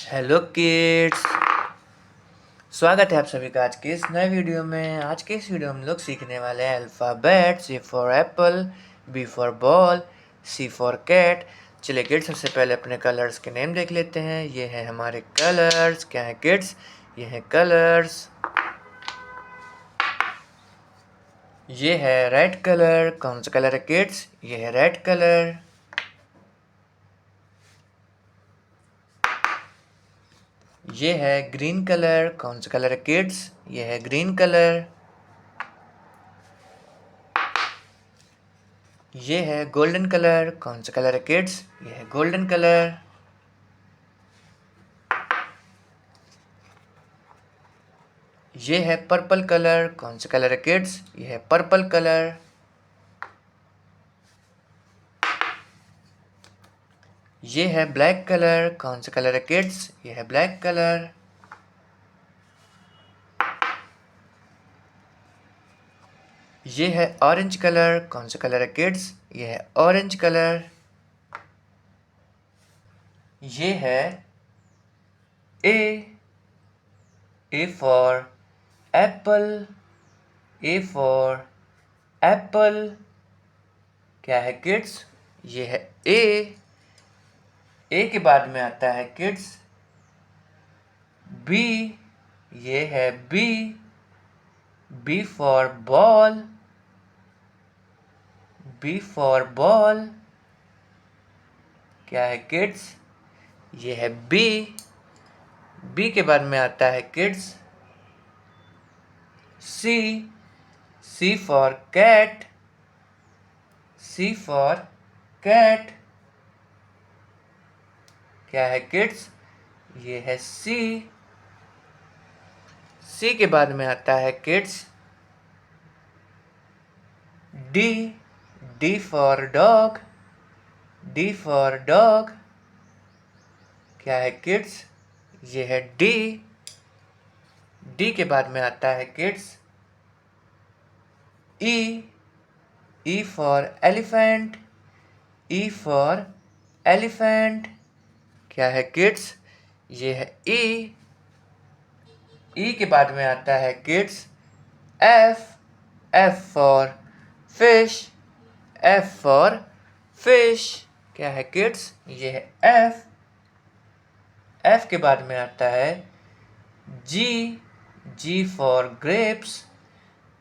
Hello kids, स्वागत है आप सभी का आज के इस नए वीडियो में। आज के इस वीडियो में हम लोग सीखने वाले हैं alphabets. A for apple, B for ball, C for cat. चलिए किड्स, सबसे पहले अपने कलर्स के नेम देख लेते हैं। ये हैं हमारे कलर्स। क्या है किड्स? ये हैं कलर्स। ये है रेड कलर। कौन सा कलर है किड्स? ये है रेड कलर। ये है ग्रीन कलर। कौन सा कलर है किड्स? ये है ग्रीन कलर। ये है गोल्डन कलर। कौन सा कलर है किड्स? ये है गोल्डन कलर। ये है पर्पल कलर। कौन सा कलर है किड्स? ये है पर्पल कलर। ये है ब्लैक कलर। कौन सा कलर है किड्स? ये है ब्लैक कलर। ये है ऑरेंज कलर। कौन सा कलर है किड्स? ये है ऑरेंज कलर। ये है ए for Apple. A for Apple. क्या है किड्स? ये है ए के बाद में आता है किड्स बी। ये है B for ball. B for ball. क्या है किड्स? ये है बी के बाद में आता है kids C for cat. C for cat. क्या है किड्स? ये है सी के बाद में आता है kids D for dog. D for dog. क्या है किड्स? ये है डी के बाद में आता है kids E for elephant. E for elephant. क्या है किड्स? ये है ई के बाद में आता है kids F for fish. F for fish. क्या है किड्स? ये है एफ के बाद में आता है G for grapes.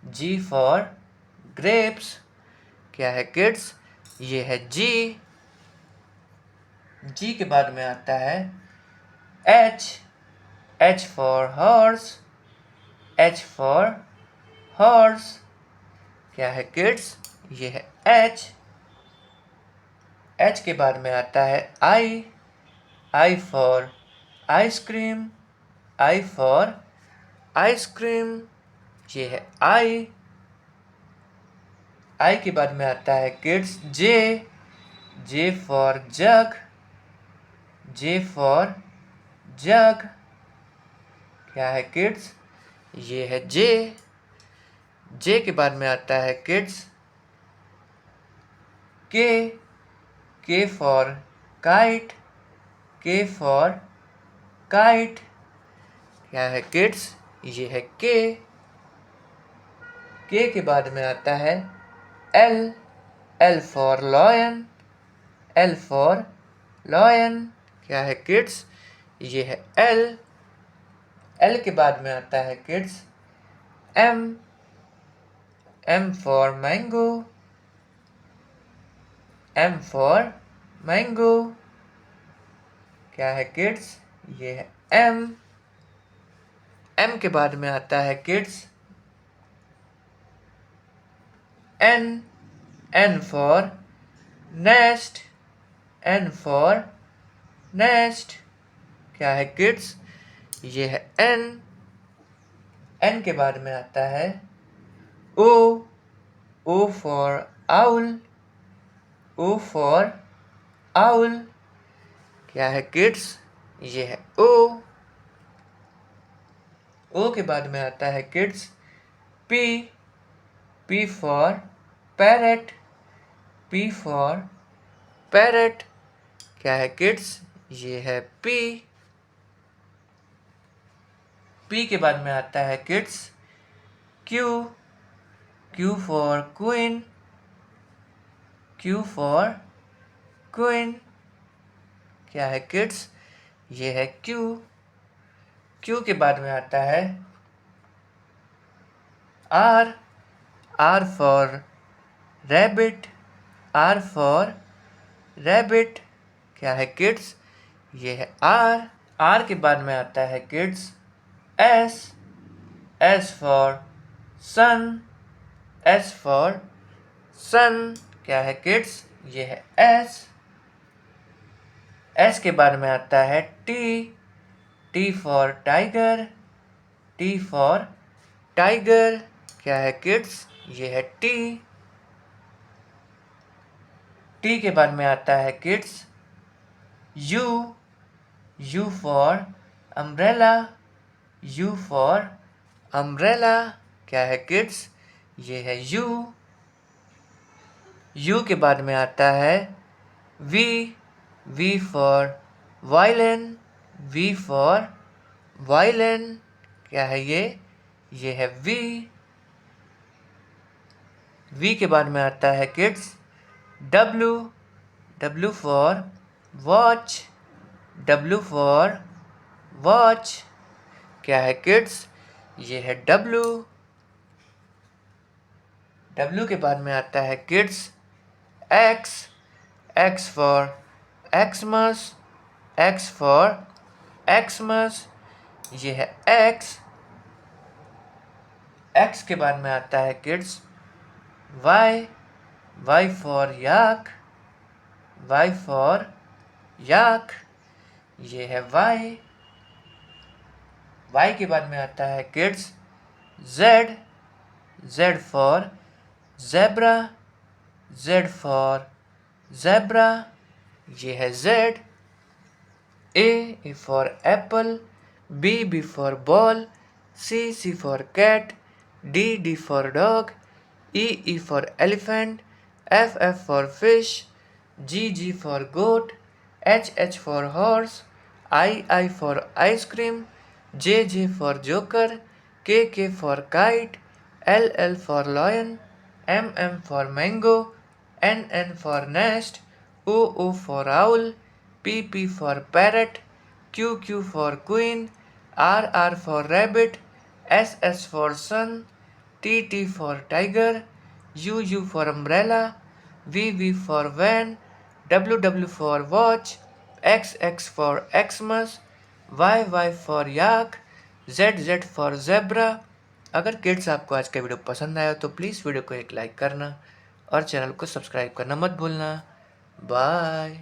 G for grapes. क्या है किड्स? ये है जी के बाद में आता है H for horse. H for horse. क्या है किड्स? ये है एच के बाद में आता है I for ice cream. I for ice cream. ये है आई के बाद में आता है kids J for jug. J for jug. क्या है किड्स? ये है जे के बाद में आता है किड्स के फॉर काइट। के फॉर काइट। क्या है किड्स? ये है के बाद में आता है L for lion. L for lion. क्या है किड्स? ये है एल के बाद में आता है kids M for mango. M for mango. क्या है किड्स? ये है एम के बाद में आता है kids N for nest. N for nest. क्या है किड्स? ये है एन के बाद में आता है O for owl. O for owl. क्या है किड्स? ये है ओ के बाद में आता है kids P for parrot. P for parrot. क्या है किड्स? ये है पी P के बाद में आता है kids Q, Q for queen, Q for queen. क्या है किड्स? ये है Q। Q के बाद में आता है R, R for rabbit, R for rabbit. क्या है किड्स? ये है R। R के बाद में आता है kids S, S for son, S for son. क्या है किड्स? ये है S। S के बाद में आता है T, T for tiger, T for tiger. क्या है किड्स? ये है T। T के बाद में आता है kids U, U for umbrella, U for umbrella. क्या है किड्स? ये है U। U के बाद में आता है V, V for violin, V for violin. क्या है ये? ये है V। V के बाद में आता है kids W, W for watch, W for watch. क्या है किड्स? ये है W। W के बाद में आता है kids X, X for Xmas, X for Xmas. ये है X। X के बाद में आता है kids Y, Y for yak, Y for yak. ये है Y। Y के बाद में आता है kids Z, Z for zebra, Z for zebra. ये है Z। A for apple, B, B for ball, C, C for cat, D, D for dog, E, E for elephant, F, F for fish, G, G for goat, H, H for horse, I, I for ice cream, J, J for joker, K, K for kite, L, L for lion, M, M for mango, N, N for nest, O, O for owl, P, P for parrot, Q, Q for queen, R, R for rabbit, S, S for sun, T, T for tiger, U, U for umbrella, V, V for van, W, W for watch, X, X for Xmas, Y, Y for yak, Z, Z for zebra। अगर kids आपको आज का video पसंद आया तो please video को एक like करना और चैनल को सब्सक्राइब करना मत भूलना। बाय।